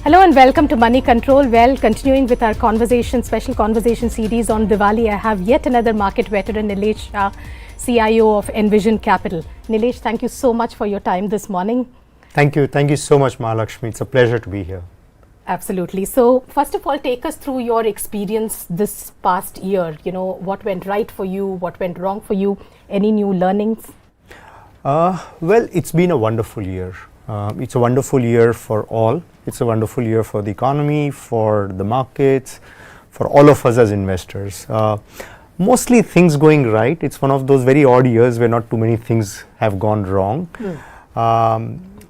Hello and welcome to Moneycontrol. Well, continuing with our special conversation series on Diwali, I have yet another market veteran, Nilesh Shah, CIO of Envision Capital. Nilesh, thank you so much for your time this morning. Thank you. Thank you so much, Mahalakshmi. It's a pleasure to be here. Absolutely. So, first of all, take us through your experience this past year. What went right for you? What went wrong for you? Any new learnings? Well, it's been a wonderful year. It's a wonderful year for all. It's a wonderful year for the economy, for the markets, for all of us as investors. Mostly things going right. It's one of those very odd years where not too many things have gone wrong.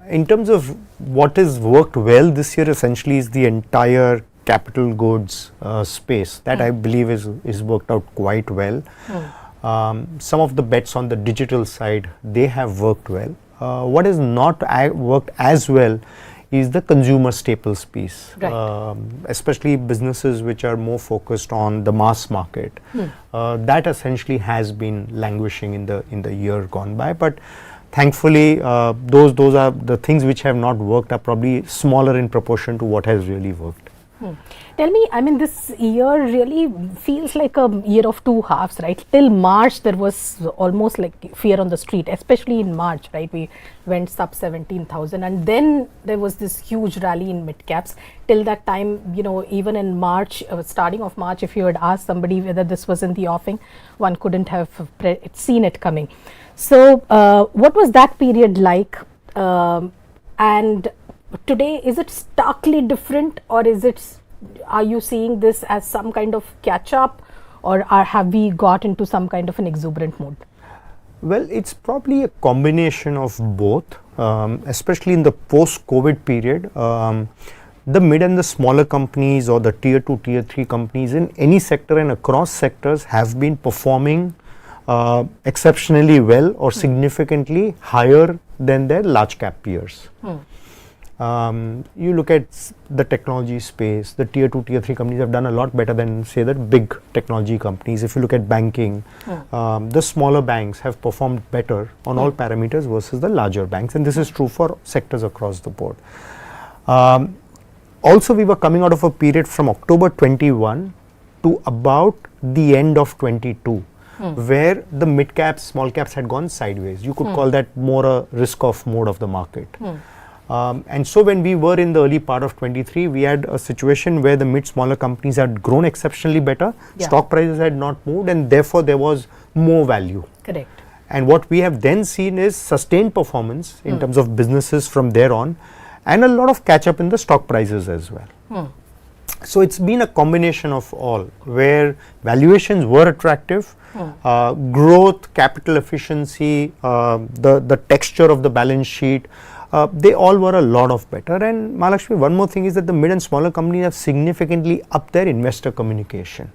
In terms of what has worked well this year, essentially is the entire capital goods space that I believe is worked out quite well. Some of the bets on the digital side, they have worked well. What has not worked as well is the consumer staples piece, right. Especially businesses which are more focused on the mass market. That essentially has been languishing in the year gone by, but thankfully those are the things which have not worked are probably smaller in proportion to what has really worked. Tell me, this year really feels like a year of two halves, right? Till March, there was almost like fear on the street, especially in March, right? We went sub 17,000 and then there was this huge rally in mid caps. Till that time, even in March, starting of March, if you had asked somebody whether this was in the offing, one couldn't have seen it coming. So, what was that period like? And today, is it starkly different, or are you seeing this as some kind of catch up, or have we got into some kind of an exuberant mode? Well, it's probably a combination of both, especially in the post-COVID period. The mid and the smaller companies or the tier 2, tier 3 companies in any sector and across sectors have been performing exceptionally well or significantly higher than their large cap peers. You look at the technology space, the tier 2, tier 3 companies have done a lot better than, say, the big technology companies. If you look at banking, the smaller banks have performed better on all parameters versus the larger banks, and this is true for sectors across the board. Also, we were coming out of a period from October 21 to about the end of 22. Where the mid caps, small caps had gone sideways. You could call that more a risk off mode of the market. And so when we were in the early part of 23, we had a situation where the smaller companies had grown exceptionally better, stock prices had not moved, and therefore there was more value. Correct. And what we have then seen is sustained performance in terms of businesses from there on, and a lot of catch up in the stock prices as well. So it's been a combination of all, where valuations were attractive, growth, capital efficiency, the texture of the balance sheet, they all were a lot of better. And Mahalakshmi, one more thing is that the mid and smaller companies have significantly upped their investor communication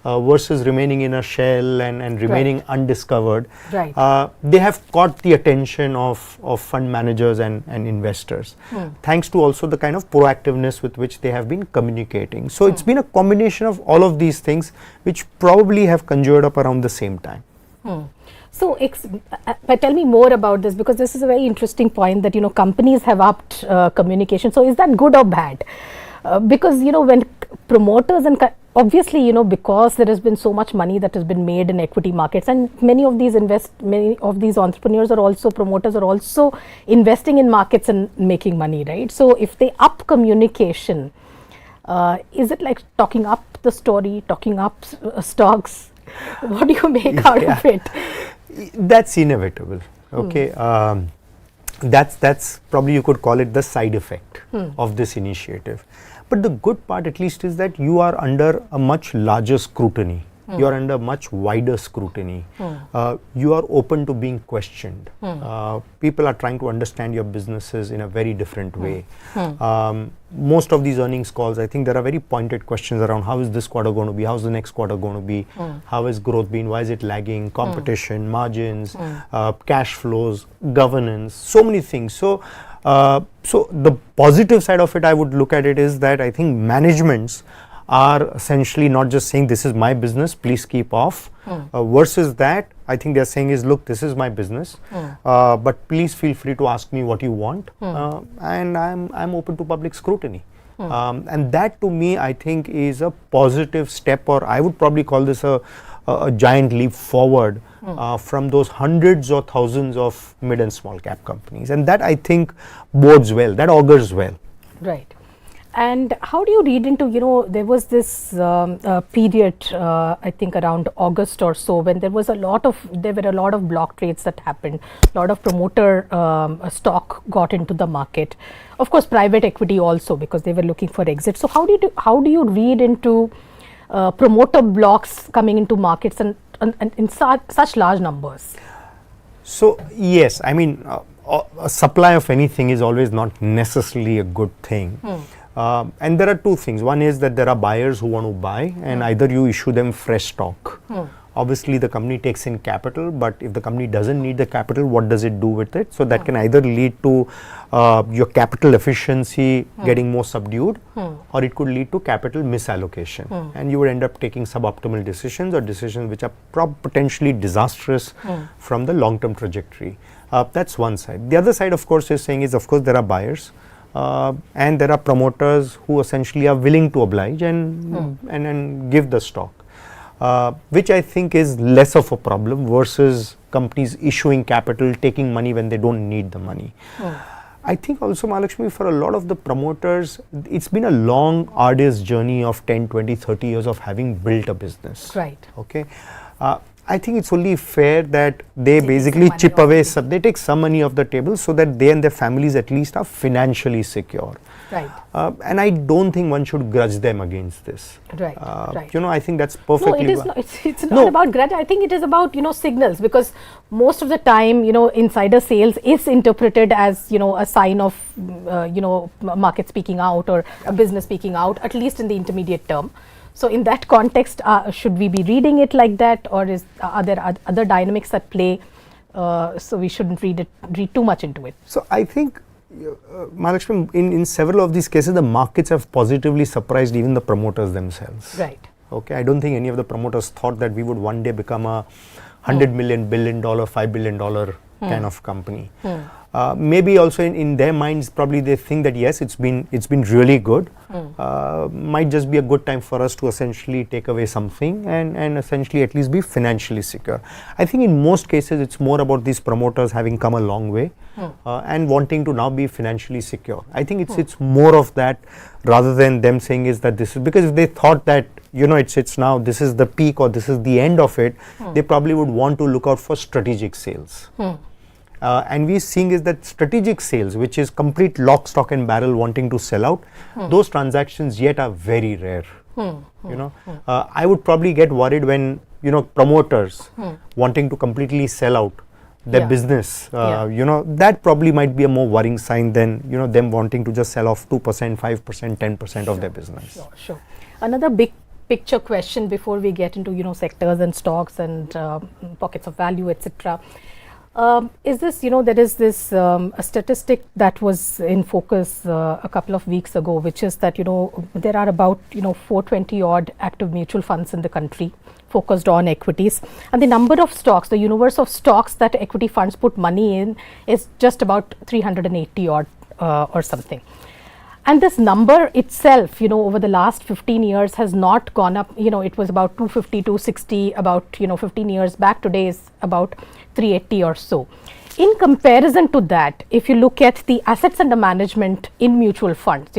versus remaining in a shell and remaining undiscovered. Right. They have caught the attention of fund managers and investors, thanks to also the kind of proactiveness with which they have been communicating. So it's been a combination of all of these things which probably have conjured up around the same time. So, but tell me more about this, because this is a very interesting point that, companies have upped communication. So, is that good or bad? Because, when promoters and obviously, because there has been so much money that has been made in equity markets, and many of these entrepreneurs are also, promoters are also investing in markets and making money, right? So, if they up communication, is it like talking up the story, talking up stocks? What do you make out of it? That's inevitable. Okay, that's probably, you could call it the side effect of this initiative. But the good part at least is that you are under a much larger scrutiny. You are under much wider scrutiny. You are open to being questioned. People are trying to understand your businesses in a very different way. Most of these earnings calls, I think there are very pointed questions around how is this quarter going to be, how's the next quarter going to be, how has growth been, why is it lagging, competition, margins, cash flows, governance, so many things. So the positive side of it, I would look at it, is that I think managements are essentially not just saying this is my business, please keep off, versus that I think they're saying is, look, this is my business, but please feel free to ask me what you want, and I'm open to public scrutiny. And that to me, I think, is a positive step, or I would probably call this a giant leap forward from those hundreds or thousands of mid and small cap companies. And that, I think, bodes well, that augurs well. Right. And how do you read into, there was this period, I think around August or so, when there were a lot of block trades that happened, a lot of promoter stock got into the market. Of course, private equity also, because they were looking for exit. So how do you read into promoter blocks coming into markets and in such large numbers? So yes, I mean, a supply of anything is always not necessarily a good thing. And there are two things. One is that there are buyers who want to buy, and either you issue them fresh stock. Obviously, the company takes in capital, but if the company doesn't need the capital, what does it do with it? So that can either lead to your capital efficiency getting more subdued, or it could lead to capital misallocation. And you would end up taking suboptimal decisions, or decisions which are potentially disastrous from the long-term trajectory. That's one side. The other side, of course, is saying of course, there are buyers. And there are promoters who essentially are willing to oblige and give the stock, which I think is less of a problem versus companies issuing capital, taking money when they don't need the money. I think also, Mahalakshmi, for a lot of the promoters, it's been a long, arduous journey of 10, 20, 30 years of having built a business. Right. Okay. I think it's only fair that they basically chip away, they take some money off the table so that they and their families at least are financially secure. Right. And I don't think one should grudge them against this. Right. Right. I think that's perfectly. No, it is not. It's not about grudge. I think it is about signals, because most of the time insider sales is interpreted as a sign of market speaking out or a business speaking out, at least in the intermediate term. So in that context, should we be reading it like that, or are there other dynamics at play? So we shouldn't read too much into it. So I think, Mahalakshmi, in several of these cases, the markets have positively surprised even the promoters themselves. Right. Okay. I don't think any of the promoters thought that we would one day become a $100 million, $1 billion, $5 billion kind of company. Maybe also in their minds, probably they think that yes, it's been really good. Might just be a good time for us to essentially take away something and essentially at least be financially secure. I think in most cases it's more about these promoters having come a long way and wanting to now be financially secure. I think it's more of that rather than them saying is that this is, because if they thought that it's now this is the peak or this is the end of it, they probably would want to look out for strategic sales. And we're seeing is that strategic sales, which is complete lock, stock and barrel wanting to sell out, those transactions yet are very rare. I would probably get worried when, promoters wanting to completely sell out their business, that probably might be a more worrying sign than, them wanting to just sell off 2%, 5%, 10% of their business. Sure. Another big picture question before we get into, sectors and stocks and pockets of value, etc. Is this, there is this a statistic that was in focus a couple of weeks ago, which is that, there are about, 420 odd active mutual funds in the country focused on equities. And the number of stocks, the universe of stocks that equity funds put money in is just about 380 odd or something. And this number itself, over the last 15 years has not gone up. It was about 250, 260 about, 15 years back. Today is about 380 or so. In comparison to that, if you look at the assets under management in mutual funds,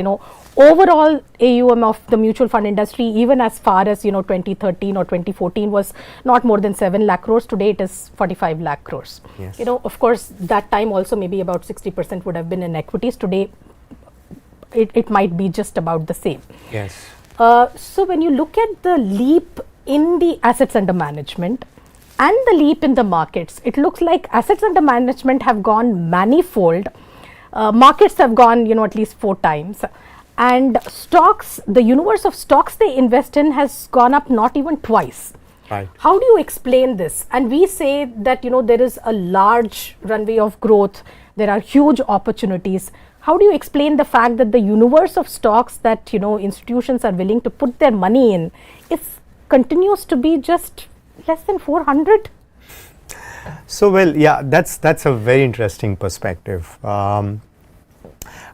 overall AUM of the mutual fund industry, even as far as, 2013 or 2014 was not more than 7 lakh crores. Today it is 45 lakh crores. Yes. Of course, that time also maybe about 60% would have been in equities. Today, it might be just about the same. Yes. So when you look at the leap in the assets under management and the leap in the markets, it looks like assets under management have gone manifold. Markets have gone, at least 4 times. And stocks, the universe of stocks they invest in has gone up not even twice. Right. How do you explain this? And we say that, there is a large runway of growth. There are huge opportunities. How do you explain the fact that the universe of stocks that, institutions are willing to put their money in continues to be just less than 400? So, well, yeah, that's a very interesting perspective.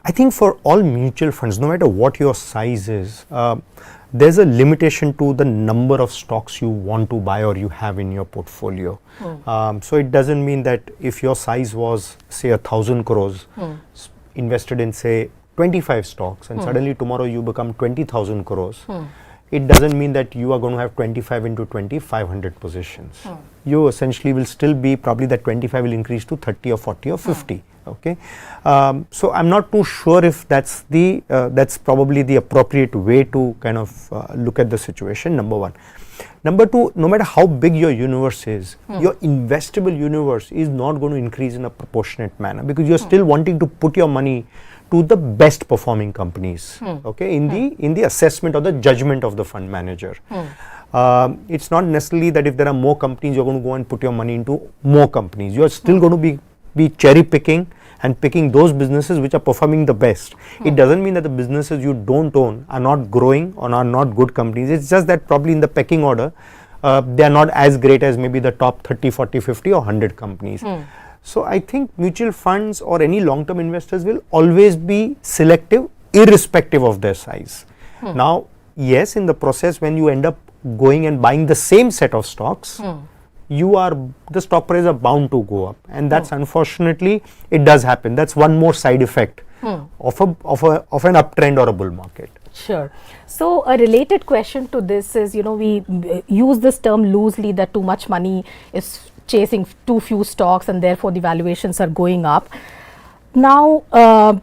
I think for all mutual funds, no matter what your size is, there's a limitation to the number of stocks you want to buy or you have in your portfolio. So it doesn't mean that if your size was say 1,000 crores invested in say 25 stocks and suddenly tomorrow you become 20,000 crores, it doesn't mean that you are going to have 25 into 20, 500 positions. You essentially will still be, probably that 25 will increase to 30 or 40 or 50. Okay, so I'm not too sure if that's the that's probably the appropriate way to kind of look at the situation. Number one. Number two, no matter how big your universe is, your investable universe is not going to increase in a proportionate manner, because you're still wanting to put your money to the best performing companies. Okay, in the assessment or the judgment of the fund manager. It's not necessarily that if there are more companies, you're going to go and put your money into more companies. You're still going to be cherry picking and picking those businesses which are performing the best. It doesn't mean that the businesses you don't own are not growing or are not good companies. It's just that probably in the pecking order, they are not as great as maybe the top 30, 40, 50 or 100 companies. So I think mutual funds or any long-term investors will always be selective irrespective of their size. Now, yes, in the process when you end up going and buying the same set of stocks, the stock prices are bound to go up, and that's unfortunately it does happen. That's one more side effect of an uptrend or a bull market. Sure. So a related question to this is, we use this term loosely that too much money is chasing too few stocks and therefore the valuations are going up. Now,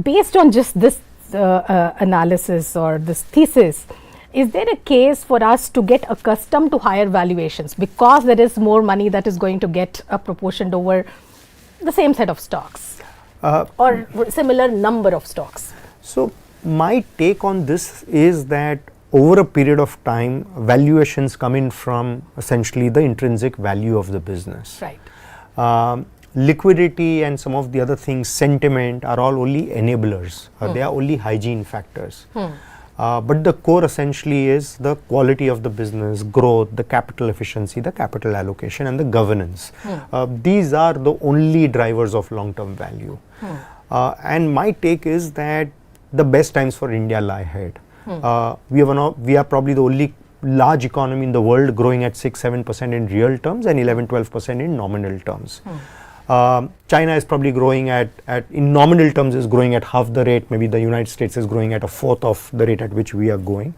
based on just this analysis or this thesis, is there a case for us to get accustomed to higher valuations because there is more money that is going to get apportioned over the same set of stocks or similar number of stocks? So my take on this is that over a period of time, valuations come in from essentially the intrinsic value of the business. Right. Liquidity and some of the other things, sentiment, are all only enablers. They are only hygiene factors. But the core essentially is the quality of the business, growth, the capital efficiency, the capital allocation and the governance. These are the only drivers of long-term value. And my take is that the best times for India lie ahead. We are probably the only large economy in the world growing at 6-7% in real terms and 11-12% in nominal terms. China is probably growing in nominal terms is growing at half the rate. Maybe the United States is growing at a fourth of the rate at which we are going.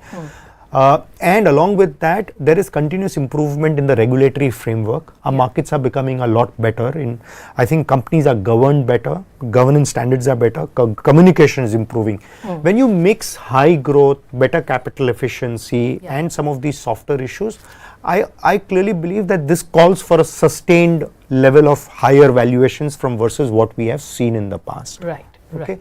And along with that, there is continuous improvement in the regulatory framework. Our markets are becoming a lot better. I think companies are governed better, governance standards are better, communication is improving. When you mix high growth, better capital efficiency and some of these softer issues, I clearly believe that this calls for a sustained level of higher valuations from versus what we have seen in the past. Right. Okay.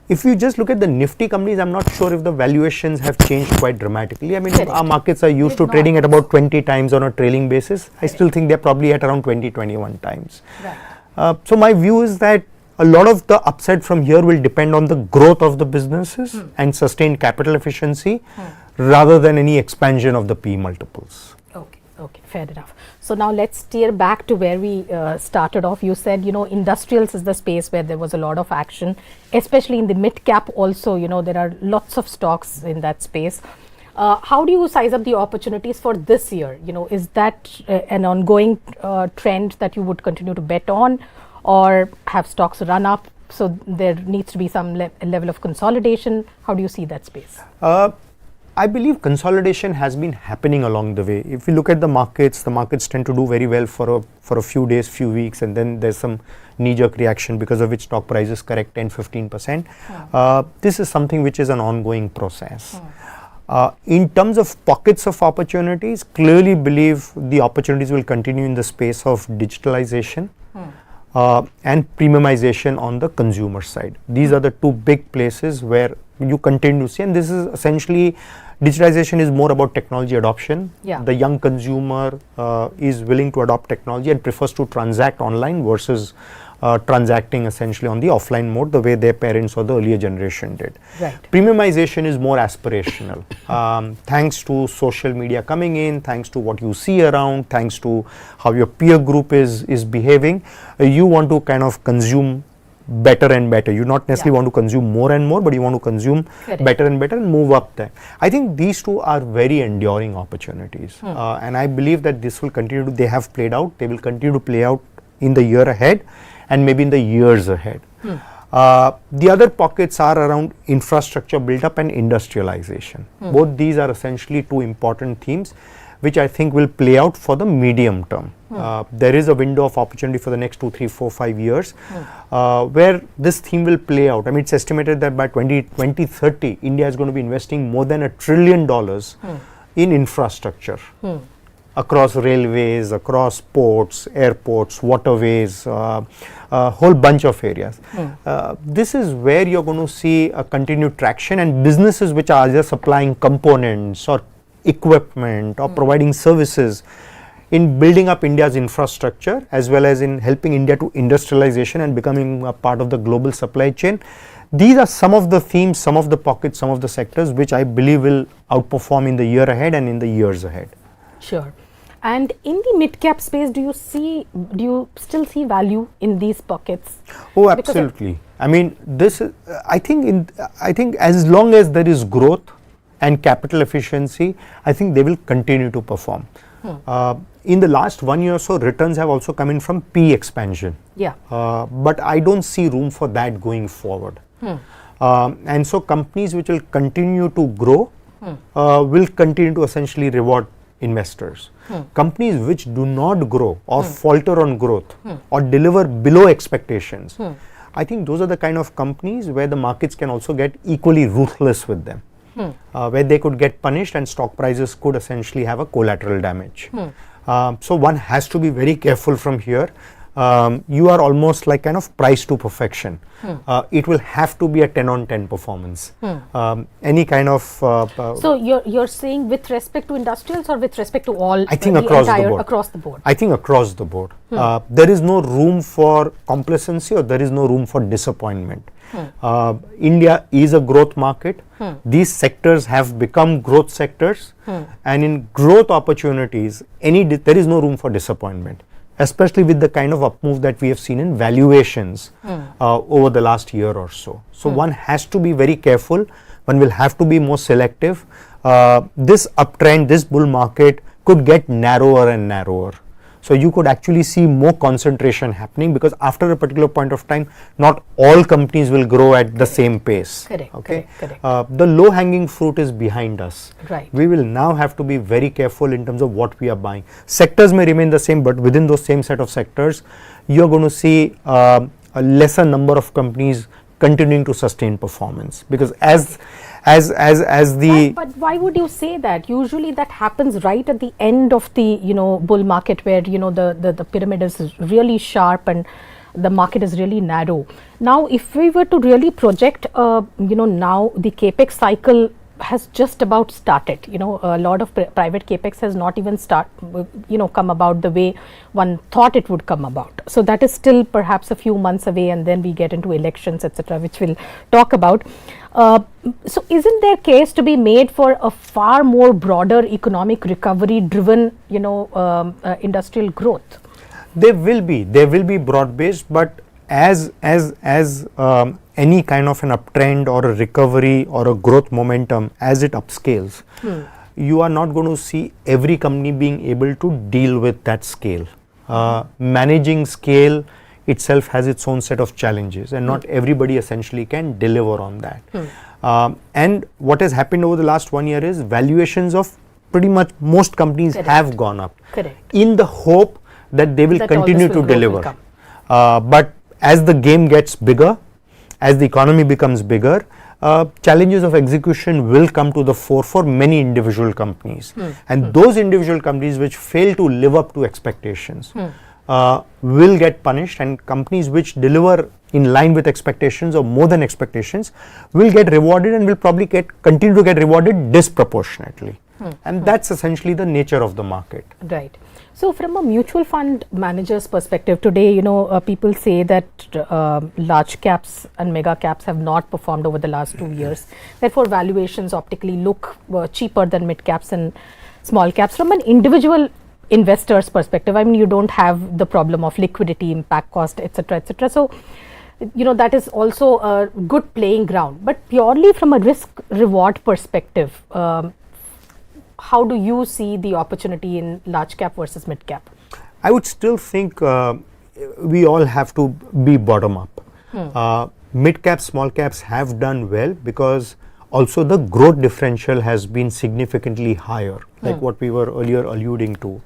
If you just look at the Nifty companies, I'm not sure if the valuations have changed quite dramatically. I mean, our markets are used to trading at about 20 times on a trailing basis. I still think they're probably at around 20-21 times. Right. So my view is that a lot of the upside from here will depend on the growth of the businesses and sustained capital efficiency rather than any expansion of the P multiples. Okay, fair enough. So now let's steer back to where we started off. You said, industrials is the space where there was a lot of action, especially in the mid cap also, there are lots of stocks in that space. How do you size up the opportunities for this year? Is that an ongoing trend that you would continue to bet on, or have stocks run up? So there needs to be some level of consolidation. How do you see that space? I believe consolidation has been happening along the way. If you look at the markets tend to do very well for a few days, few weeks, and then there's some knee-jerk reaction because of which stock prices correct 10-15%. This is something which is an ongoing process. In terms of pockets of opportunities, clearly believe the opportunities will continue in the space of digitalization and premiumization on the consumer side. These are the two big places where you continue to see, and this is essentially digitalization is more about technology adoption. The young consumer is willing to adopt technology and prefers to transact online versus transacting essentially on the offline mode the way their parents or the earlier generation did. Right. Premiumization is more aspirational. Thanks to social media coming in, thanks to what you see around, thanks to how your peer group is behaving, you want to kind of consume better and better. You not necessarily want to consume more and more, but you want to consume better and better and move up there. I think these two are very enduring opportunities, and I believe that this will continue to, they have played out, they will continue to play out in the year ahead and maybe in the years ahead. The other pockets are around infrastructure build-up and industrialization. Both these are essentially two important themes which I think will play out for the medium term. There is a window of opportunity for the next 2, 3, 4, 5 years where this theme will play out. I mean, it's estimated that by 2030, India is going to be investing more than $1 trillion in infrastructure. Across railways, across ports, airports, waterways, a whole bunch of areas. This is where you're going to see a continued traction, and businesses which are either supplying components or equipment or providing services in building up India's infrastructure, as well as in helping India to industrialization and becoming a part of the global supply chain. These are some of the themes, some of the pockets, some of the sectors which I believe will outperform in the year ahead and in the years ahead. Sure. And in the mid-cap space, do you still see value in these pockets? Oh, absolutely. I mean, this is, I think as long as there is growth and capital efficiency, I think they will continue to perform. In the last 1 year or so, returns have also come in from P expansion. Yeah. But I don't see room for that going forward. And so companies which will continue to grow will continue to essentially reward investors. Companies which do not grow or falter on growth or deliver below expectations, I think those are the kind of companies where the markets can also get equally ruthless with them, where they could get punished and stock prices could essentially have a collateral damage. So one has to be very careful from here. You are almost like kind of priced to perfection. It will have to be a 10 on 10 performance. Any kind of so you're saying with respect to industrials or with respect to all? I think across the board. I think across the board. There is no room for complacency or there is no room for disappointment. India is a growth market. These sectors have become growth sectors, and in growth opportunities, there is no room for disappointment, especially with the kind of up move that we have seen in valuations over the last year or so. So one has to be very careful. One will have to be more selective. This uptrend, this bull market could get narrower and narrower. So you could actually see more concentration happening, because after a particular point of time, not all companies will grow at the same pace. Correct. The low hanging fruit is behind us. Right. We will now have to be very careful in terms of what we are buying. Sectors may remain the same, but within those same set of sectors, you're going to see a lesser number of companies continuing to sustain performance, because as the but why would you say that? Usually that happens right at the end of the bull market, where the pyramid is really sharp and the market is really narrow. Now if we were to really project now the capex cycle has just about started. A lot of private capex has not even come about the way one thought it would come about. So that is still perhaps a few months away, and then we get into elections, etc., which we'll talk about. So isn't there case to be made for a far more broader economic recovery driven industrial growth? There will be broad based, but as any kind of an uptrend or a recovery or a growth momentum, as it upscales, you are not going to see every company being able to deal with that scale. Managing scale itself has its own set of challenges, and not everybody essentially can deliver on that. And what has happened over the last 1 year is valuations of pretty much most companies have gone up, in the hope that they will continue to deliver. But as the game gets bigger, as the economy becomes bigger, challenges of execution will come to the fore for many individual companies. And those individual companies which fail to live up to expectations will get punished, and companies which deliver in line with expectations or more than expectations will get rewarded, and will probably continue to get rewarded disproportionately. And that's essentially the nature of the market. Right. So from a mutual fund manager's perspective today, people say that large caps and mega caps have not performed over the last 2 years. Therefore, valuations optically look cheaper than mid caps and small caps. From an individual investor's perspective, I mean, you don't have the problem of liquidity, impact cost, etc., etc. So that is also a good playing ground. But purely from a risk reward perspective, how do you see the opportunity in large cap versus mid cap? I would still think we all have to be bottom up. Mid caps, small caps have done well because also the growth differential has been significantly higher, like what we were earlier alluding to.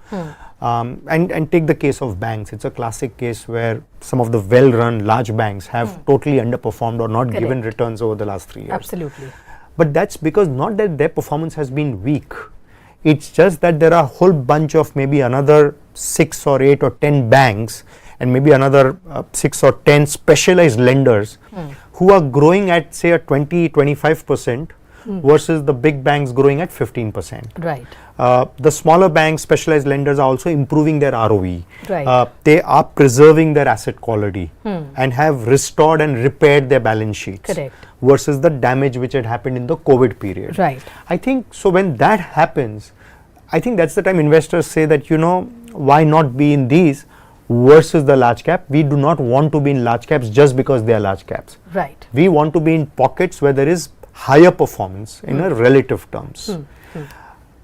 And take the case of banks. It's a classic case where some of the well-run large banks have totally underperformed or not given returns over the last 3 years. Absolutely. But that's because not that their performance has been weak. It's just that there are a whole bunch of maybe another 6 or 8 or 10 banks and maybe another 6 or 10 specialized lenders who are growing at say a 20-25% versus the big banks growing at 15%. Right. The smaller banks, specialized lenders are also improving their ROE. Right. They are preserving their asset quality and have restored and repaired their balance sheets. Correct. Versus the damage which had happened in the COVID period. Right. I think so when that happens, I think that's the time investors say that, why not be in these versus the large cap? We do not want to be in large caps just because they are large caps. Right. We want to be in pockets where there is higher performance in a relative terms.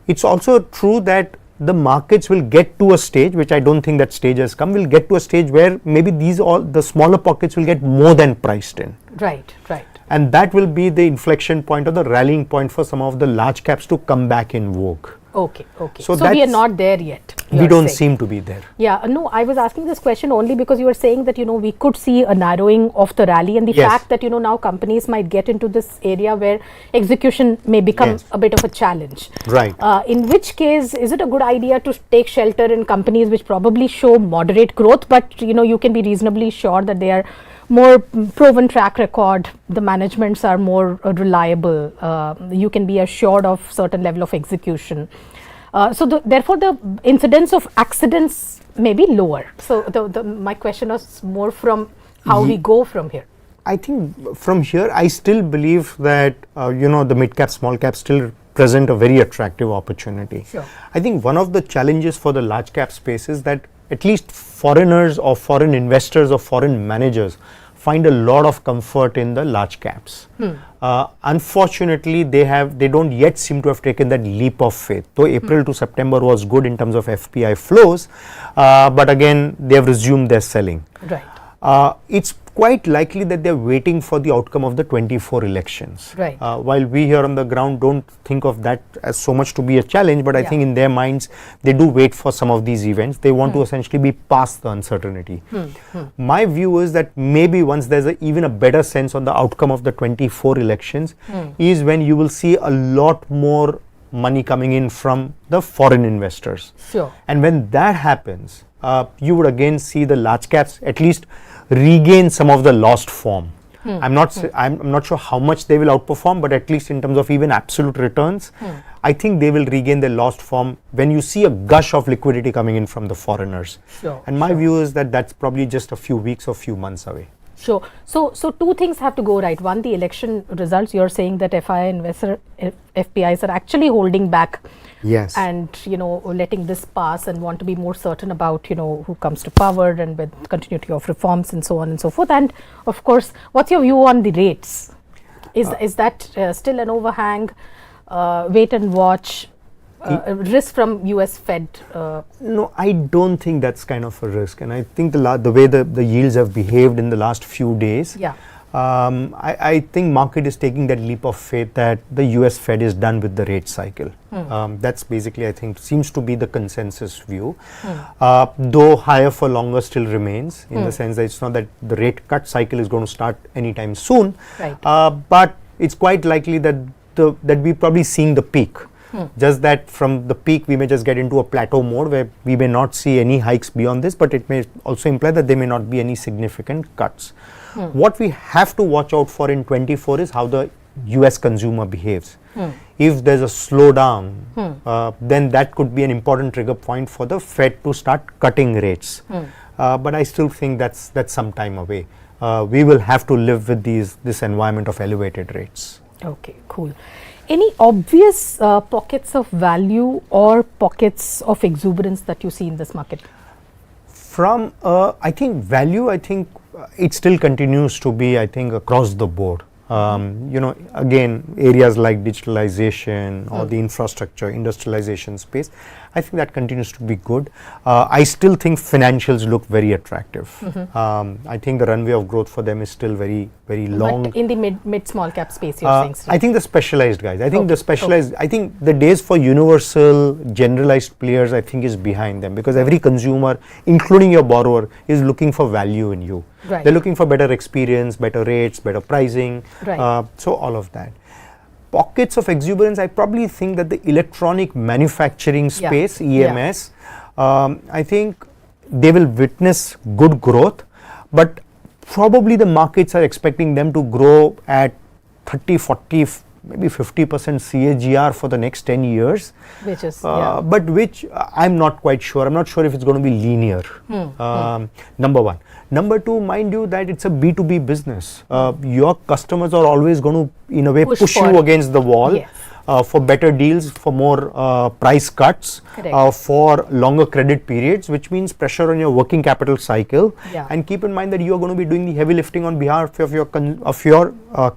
It's also true that the markets will get to a stage, which I don't think that stage has come, will get to a stage where maybe the smaller pockets will get more than priced in. Right, right. And that will be the inflection point or the rallying point for some of the large caps to come back in vogue. Okay, okay. So So we are not there yet. We don't seem to be there. Yeah, no, I was asking this question only because you were saying that, we could see a narrowing of the rally and the Yes. fact that, now companies might get into this area where execution may become Yes. a bit of a challenge. Right. In which case, is it a good idea to take shelter in companies which probably show moderate growth, but, you can be reasonably sure that they are more proven track record, the managements are more reliable, you can be assured of certain level of execution. So therefore the incidence of accidents may be lower. So my question was more from how we go from here. I think from here, I still believe that, the mid cap, small cap still present a very attractive opportunity. Sure. I think one of the challenges for the large cap space is that at least foreigners or foreign investors or foreign managers find a lot of comfort in the large caps. Unfortunately, they don't yet seem to have taken that leap of faith. Though April to September was good in terms of FPI flows, but again, they have resumed their selling. Right. It's quite likely that they're waiting for the outcome of the 24 elections. Right. While we here on the ground don't think of that as so much to be a challenge, but I think in their minds, they do wait for some of these events. They want to essentially be past the uncertainty. My view is that maybe once there's even a better sense on the outcome of the 24 elections is when you will see a lot more money coming in from the foreign investors. Sure. And when that happens, you would again see the large caps at least regain some of the lost form. I'm not sure how much they will outperform, but at least in terms of even absolute returns, I think they will regain their lost form when you see a gush of liquidity coming in from the foreigners. Sure, and my view is that that's probably just a few weeks or few months away. Sure. So two things have to go right. One, the election results. You're saying that FPIs are actually holding back. Yes. And letting this pass and want to be more certain about who comes to power and with continuity of reforms and so on and so forth. And of course, what's your view on the rates? Is that still an overhang? Wait and watch. Risk from US Fed? No, I don't think that's kind of a risk, and I think the way the yields have behaved in the last few days, I think market is taking that leap of faith that the US Fed is done with the rate cycle. That's basically, I think, seems to be the consensus view. Though higher for longer still remains, in the sense that it's not that the rate cut cycle is going to start anytime soon, right. But it's quite likely that we're probably seeing the peak. Just that from the peak we may just get into a plateau mode where we may not see any hikes beyond this, but it may also imply that there may not be any significant cuts. What we have to watch out for in 24 is how the US consumer behaves. If there's a slowdown, then that could be an important trigger point for the Fed to start cutting rates. But I still think that's some time away. We will have to live with this environment of elevated rates. Okay, cool. Any obvious pockets of value or pockets of exuberance that you see in this market? From I think value, I think it still continues to be, I think, across the board. Again, areas like digitalization or the infrastructure, industrialization space, I think that continues to be good. I still think financials look very attractive. I think the runway of growth for them is still very, very long. But in the mid small cap space, you're saying still? I think the specialized guys. I think I think the days for universal, generalized players, I think, is behind them, because every consumer, including your borrower, is looking for value in you. Right. They're looking for better experience, better rates, better pricing. Right. So all of that. Pockets of exuberance, I probably think that the electronic manufacturing space, EMS, I think they will witness good growth, but probably the markets are expecting them to grow at 30, 40, maybe 50% CAGR for the next 10 years. Which is, but which I'm not quite sure. I'm not sure if it's going to be linear. Number one. Number two, mind you that it's a B2B business. Your customers are always going to, in a way, push you against the wall. Yes. For better deals, for more price cuts, for longer credit periods, which means pressure on your working capital cycle. And keep in mind that you are going to be doing the heavy lifting on behalf of your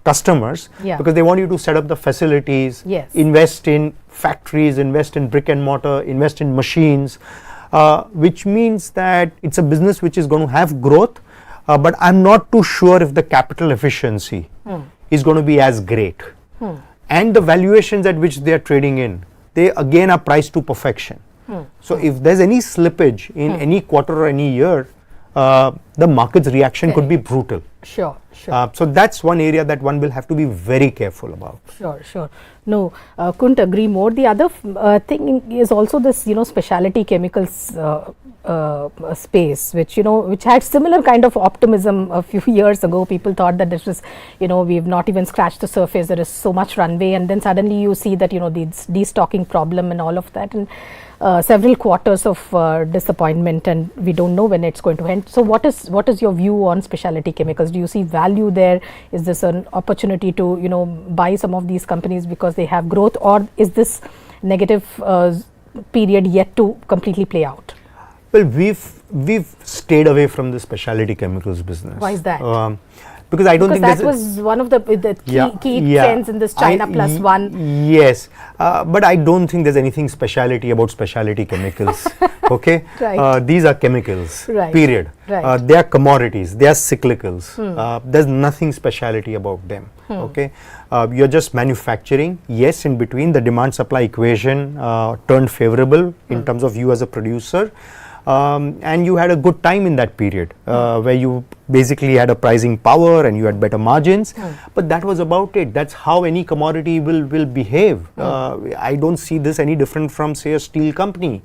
customers, because they want you to set up the facilities, invest in factories, invest in brick and mortar, invest in machines, which means that it's a business which is going to have growth, but I'm not too sure if the capital efficiency is going to be as great. And the valuations at which they are trading in, they again are priced to perfection. So if there's any slippage in any quarter or any year, the market's reaction could be brutal. Sure. So that's one area that one will have to be very careful about. Sure. No, couldn't agree more. The other thing is also this, specialty chemicals space, which had similar kind of optimism a few years ago. People thought that this was, we've not even scratched the surface. There is so much runway, and then suddenly you see that, the destocking problem and all of that, and several quarters of disappointment, and we don't know when it's going to end. So what is your view on specialty chemicals? Do you see value there? Is this an opportunity to buy some of these companies because they have growth, or is this negative period yet to completely play out? Well, we've stayed away from the specialty chemicals business. Why is that? Because I don't think that was one of the key trends in this China plus one. Yes, but I don't think there's anything specialty about specialty chemicals. Okay, these are chemicals. Period. They are commodities. They are cyclicals. There's nothing specialty about them. Okay, you're just manufacturing. Yes, in between the demand-supply equation turned favorable in terms of you as a producer. And you had a good time in that period where you basically had a pricing power and you had better margins, but that was about it. That's how any commodity will behave. I don't see this any different from, say, a steel company.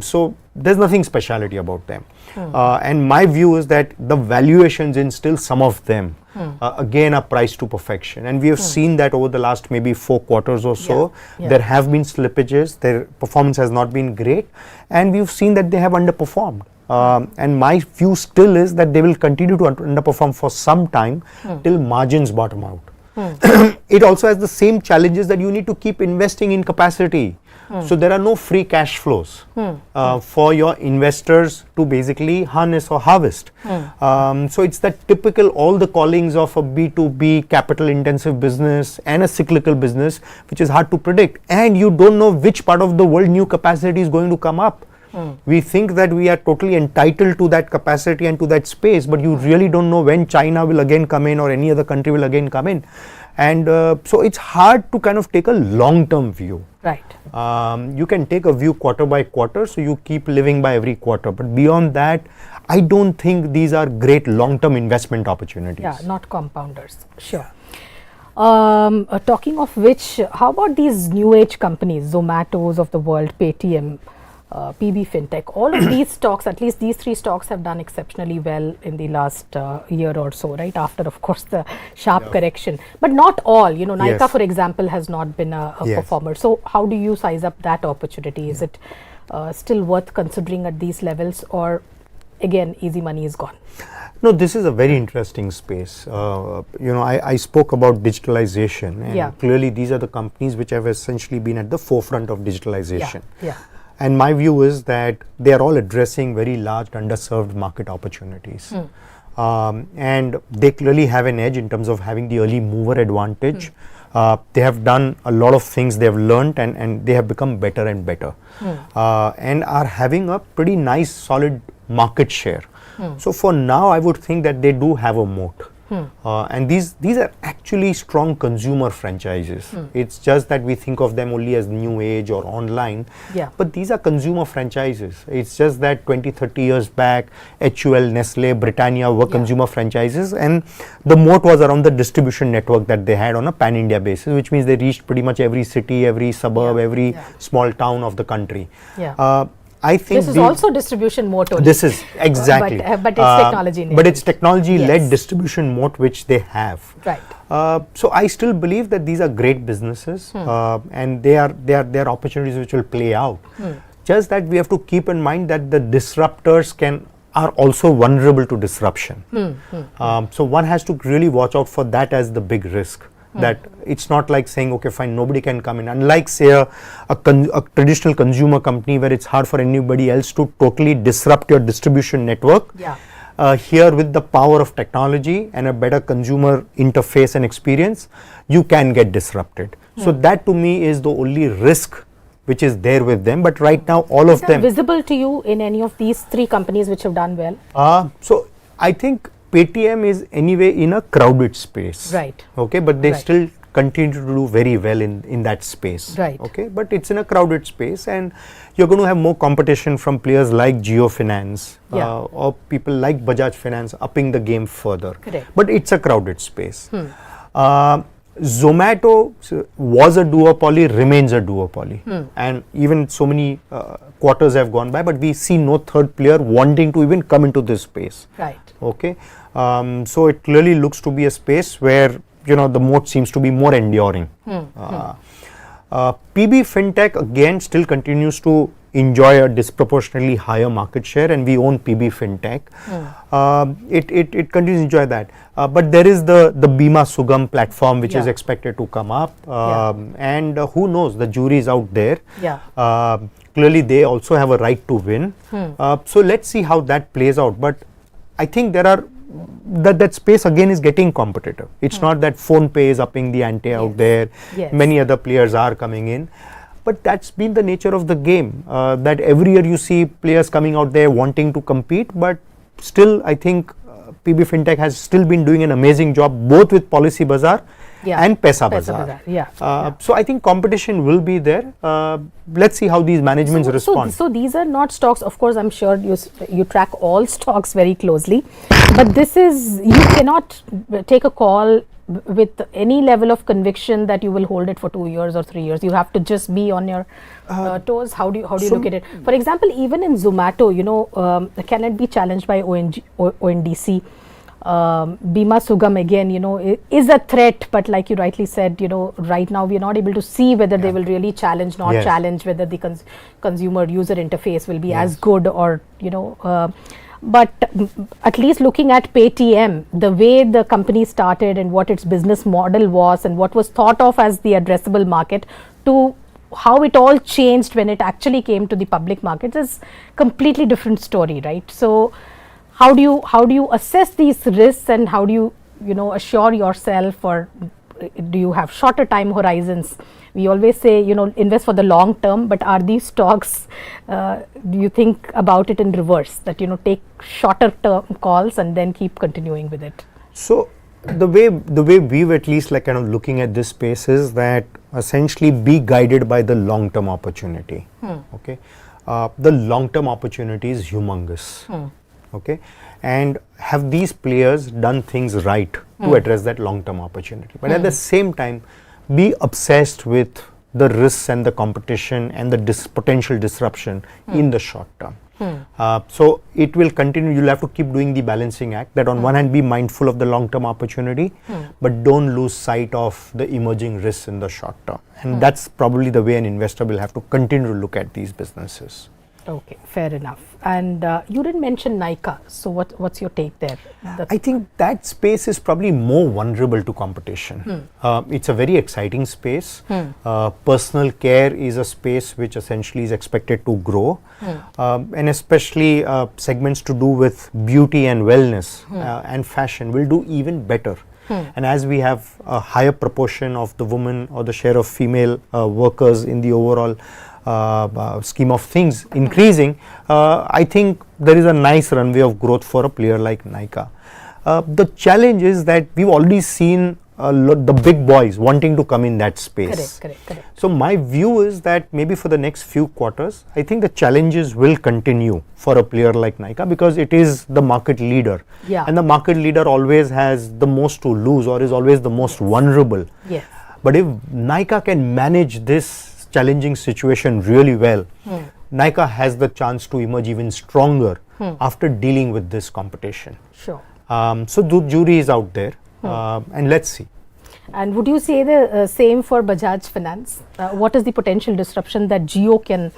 So there's nothing specialty about them. And my view is that the valuations in still some of them again are priced to perfection, and we have seen that over the last maybe 4 quarters or so. There have been slippages, their performance has not been great, and we've seen that they have underperformed. And my view still is that they will continue to underperform for some time till margins bottom out. It also has the same challenges that you need to keep investing in capacity. So there are no free cash flows for your investors to basically harness or harvest. So it's that typical all the callings of a B2B capital intensive business and a cyclical business, which is hard to predict, and you don't know which part of the world new capacity is going to come up. We think that we are totally entitled to that capacity and to that space, but you really don't know when China will again come in or any other country will again come in. And so it's hard to kind of take a long-term view. Right. You can take a view quarter by quarter, so you keep living by every quarter. But beyond that, I don't think these are great long-term investment opportunities. Yeah, not compounders. Sure. Talking of which, how about these new age companies, Zomatos of the world, Paytm, PB Fintech, all of these stocks, at least these 3 stocks have done exceptionally well in the last year or so, right? After, of course, the sharp correction. But not all, Nykaa, for example, has not been a performer. So how do you size up that opportunity? Is it still worth considering at these levels, or again, easy money is gone? No, this is a very interesting space. I spoke about digitalization, and clearly these are the companies which have essentially been at the forefront of digitalization. And my view is that they are all addressing very large underserved market opportunities. And they clearly have an edge in terms of having the early mover advantage. They have done a lot of things, they have learned, and they have become better and better, and are having a pretty nice solid market share. So for now I would think that they do have a moat. And these are actually strong consumer franchises. It's just that we think of them only as new age or online, but these are consumer franchises. It's just that 20-30 years back HUL, Nestle, Britannia were consumer franchises, and the moat was around the distribution network that they had on a pan-India basis, which means they reached pretty much every city, every suburb, every small town of the country. I think this is also distribution moat only. This is exactly, but it's technology. But it's technology-led distribution moat which they have. Right. So I still believe that these are great businesses, and they are opportunities which will play out. Just that we have to keep in mind that the disruptors are also vulnerable to disruption. So one has to really watch out for that as the big risk. That it's not like saying, okay, fine, nobody can come in. Unlike, say, a traditional consumer company where it's hard for anybody else to totally disrupt your distribution network. Here, with the power of technology and a better consumer interface and experience, you can get disrupted. So that to me is the only risk which is there with them. But right now, all of them visible to you in any of these three companies which have done well? So I think Paytm is anyway in a crowded space, right? Okay, but they still continue to do very well in that space, right? Okay, but it's in a crowded space, and you're going to have more competition from players like Jio Finance or people like Bajaj Finance upping the game further. Correct. But it's a crowded space. Zomato was a duopoly, remains a duopoly, and even so many quarters have gone by, but we see no third player wanting to even come into this space. Right. Okay, so it clearly looks to be a space where the moat seems to be more enduring. PB Fintech again still continues to enjoy a disproportionately higher market share, and we own PB Fintech. It continues to enjoy that, but there is the Bima Sugam platform which is expected to come up, and who knows, the jury is out there. Clearly they also have a right to win. So let's see how that plays out, but I think there are that space again is getting competitive. It's not that PhonePe is upping the ante out there. Many other players are coming in, but that's been the nature of the game, that every year you see players coming out there wanting to compete, but still I think PB Fintech has still been doing an amazing job both with Policy Bazaar and Paisa Bazaar. So I think competition will be there. Let's see how these managements respond. So these are not stocks, of course I'm sure you track all stocks very closely, but this is, you cannot take a call with any level of conviction that you will hold it for 2 years or 3 years. You have to just be on your toes. How do you look at it? For example, even in Zomato, can it be challenged by ONDC? Bima Sugam again, is a threat, but like you rightly said, right now we are not able to see whether they will really challenge, challenge, whether the consumer user interface will be as good or, but at least looking at Paytm, the way the company started and what its business model was and what was thought of as the addressable market to how it all changed when it actually came to the public markets is completely different story, right? So how do you assess these risks, and how do you assure yourself, or do you have shorter time horizons? We always say invest for the long term, but are these stocks, do you think about it in reverse, that take shorter term calls and then keep continuing with it? So the way we've at least kind of looking at this space is that essentially be guided by the long term opportunity. Okay, the long term opportunity is humongous. Okay, and have these players done things right to address that long term opportunity, but at the same time be obsessed with the risks and the competition and the potential disruption in the short term. So it will continue. You'll have to keep doing the balancing act, that on one hand be mindful of the long term opportunity, but don't lose sight of the emerging risks in the short term, and that's probably the way an investor will have to continue to look at these businesses. Okay, fair enough. And you didn't mention Nykaa. So what's your take there? I think that space is probably more vulnerable to competition. It's a very exciting space. Personal care is a space which essentially is expected to grow, and especially segments to do with beauty and wellness and fashion will do even better. And as we have a higher proportion of the women or the share of female workers in the overall scheme of things increasing, I think there is a nice runway of growth for a player like Nykaa. The challenge is that we've already seen the big boys wanting to come in that space. Correct. So my view is that maybe for the next few quarters, I think the challenges will continue for a player like Nykaa because it is the market leader. Yeah. And the market leader always has the most to lose or is always the most vulnerable. Yes. But if Nykaa can manage this challenging situation really well, Nykaa has the chance to emerge even stronger after dealing with this competition. Sure. So the jury is out there, and let's see. And would you say the same for Bajaj Finance? What is the potential disruption that Jio can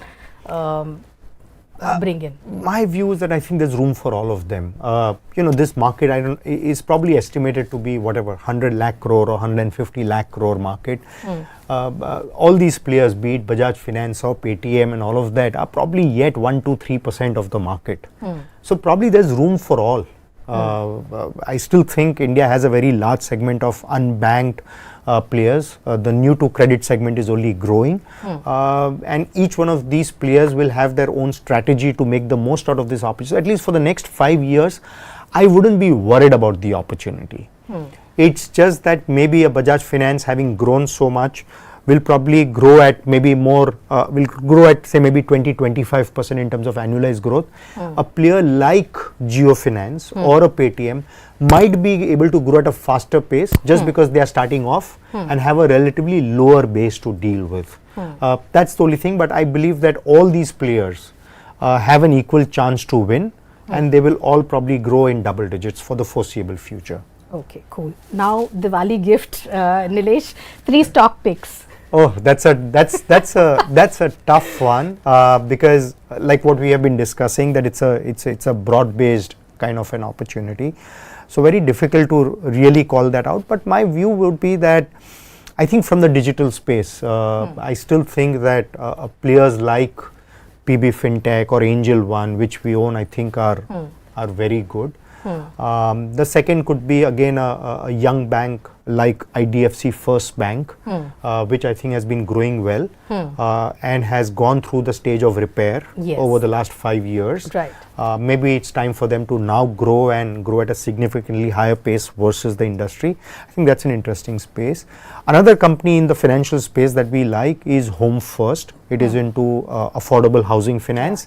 bring in? My view is that I think there's room for all of them. This market is probably estimated to be whatever 100 lakh crore or 150 lakh crore market. All these players, be it Bajaj Finance or Paytm and all of that, are probably yet 1-3% of the market. So probably there's room for all. I still think India has a very large segment of unbanked players. The new to credit segment is only growing, and each one of these players will have their own strategy to make the most out of this opportunity. At least for the next 5 years, I wouldn't be worried about the opportunity. It's just that maybe a Bajaj Finance, having grown so much, will probably grow at maybe more, will grow at say maybe 20-25% in terms of annualized growth. A player like Jio Finance or a Paytm might be able to grow at a faster pace just because they are starting off and have a relatively lower base to deal with. That's the only thing, but I believe that all these players have an equal chance to win, and they will all probably grow in double digits for the foreseeable future. Okay, cool. Now Diwali gift, Nilesh, 3 stock picks. Oh, that's a tough one because like what we have been discussing, that it's a broad-based kind of an opportunity. So very difficult to really call that out. But my view would be that I think from the digital space, I still think that players like PB Fintech or Angel One, which we own, I think are very good. The second could be again a young bank like IDFC First Bank, which I think has been growing well and has gone through the stage of repair over the last 5 years. Right. Maybe it's time for them to now grow at a significantly higher pace versus the industry. I think that's an interesting space. Another company in the financial space that we like is Home First. It is into affordable housing finance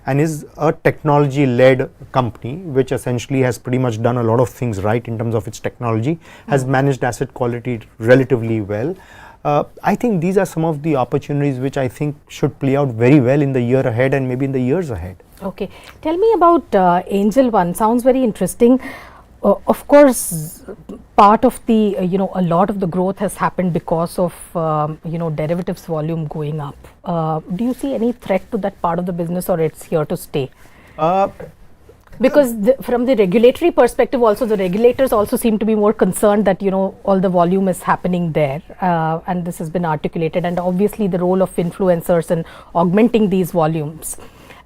and is a technology-led company which essentially has pretty much done a lot of things right in terms of its technology, has managed asset quality relatively well. I think these are some of the opportunities which I think should play out very well in the year ahead and maybe in the years ahead. Okay, tell me about Angel One. Sounds very interesting. Of course, part of the a lot of the growth has happened because of derivatives volume going up. Do you see any threat to that part of the business, or it's here to stay? Because from the regulatory perspective also, the regulators also seem to be more concerned that all the volume is happening there, and this has been articulated, and obviously the role of influencers in augmenting these volumes,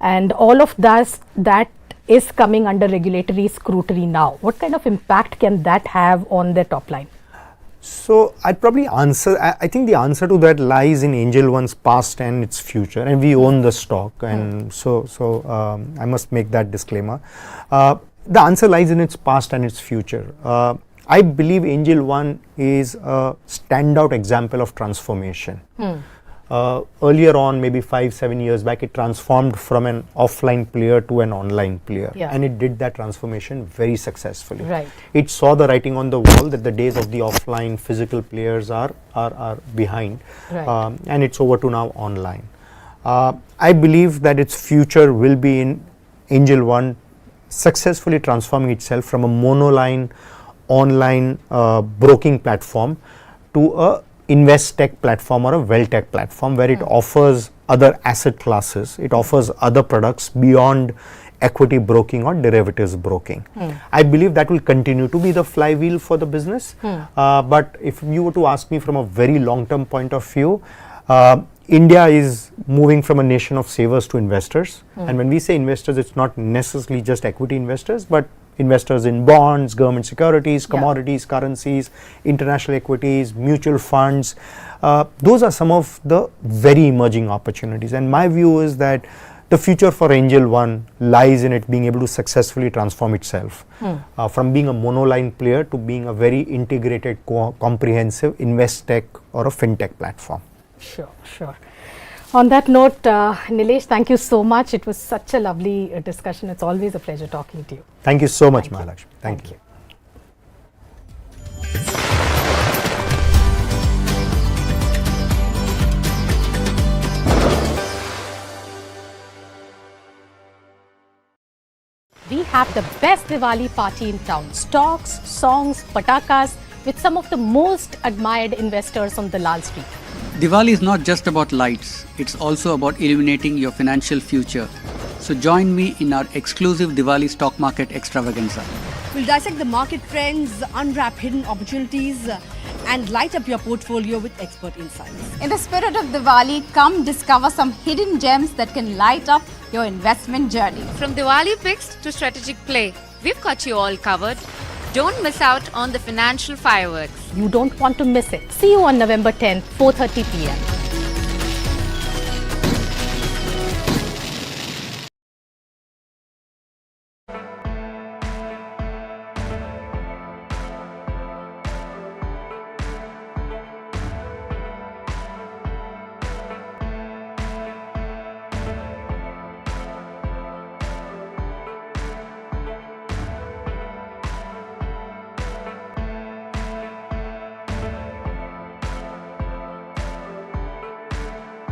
and all of that is coming under regulatory scrutiny now. What kind of impact can that have on their top line? So I'd probably answer, I think the answer to that lies in Angel One's past and its future, and we own the stock, and so I must make that disclaimer. The answer lies in its past and its future. I believe Angel One is a standout example of transformation. Earlier on, maybe 5-7 years back, it transformed from an offline player to an online player, and it did that transformation very successfully. Right. It saw the writing on the wall that the days of the offline physical players are behind, and it's over to now online. I believe that its future will be in Angel One successfully transforming itself from a monoline online broking platform to a invest tech platform or a wealth tech platform where it offers other asset classes, it offers other products beyond equity broking or derivatives broking. I believe that will continue to be the flywheel for the business. But if you were to ask me from a very long-term point of view, India is moving from a nation of savers to investors. And when we say investors, it's not necessarily just equity investors, but investors in bonds, government securities, commodities, currencies, international equities, mutual funds. Those are some of the very emerging opportunities. And my view is that the future for Angel One lies in it being able to successfully transform itself from being a monoline player to being a very integrated, comprehensive invest tech or a fintech platform. Sure, sure. On that note, Nilesh, thank you so much. It was such a lovely discussion. It's always a pleasure talking to you. Thank you so much, Mahalakshmi. Thank you. We have the best Diwali party in town. Stocks, songs, patakas with some of the most admired investors on the Lal Street. Diwali is not just about lights, it's also about illuminating your financial future. So join me in our exclusive Diwali stock market extravaganza. We'll dissect the market trends, unwrap hidden opportunities, and light up your portfolio with expert insights. In the spirit of Diwali, come discover some hidden gems that can light up your investment journey. From Diwali picks to strategic play, we've got you all covered. Don't miss out on the financial fireworks. You don't want to miss it. See you on November 10th, 4:30 p.m.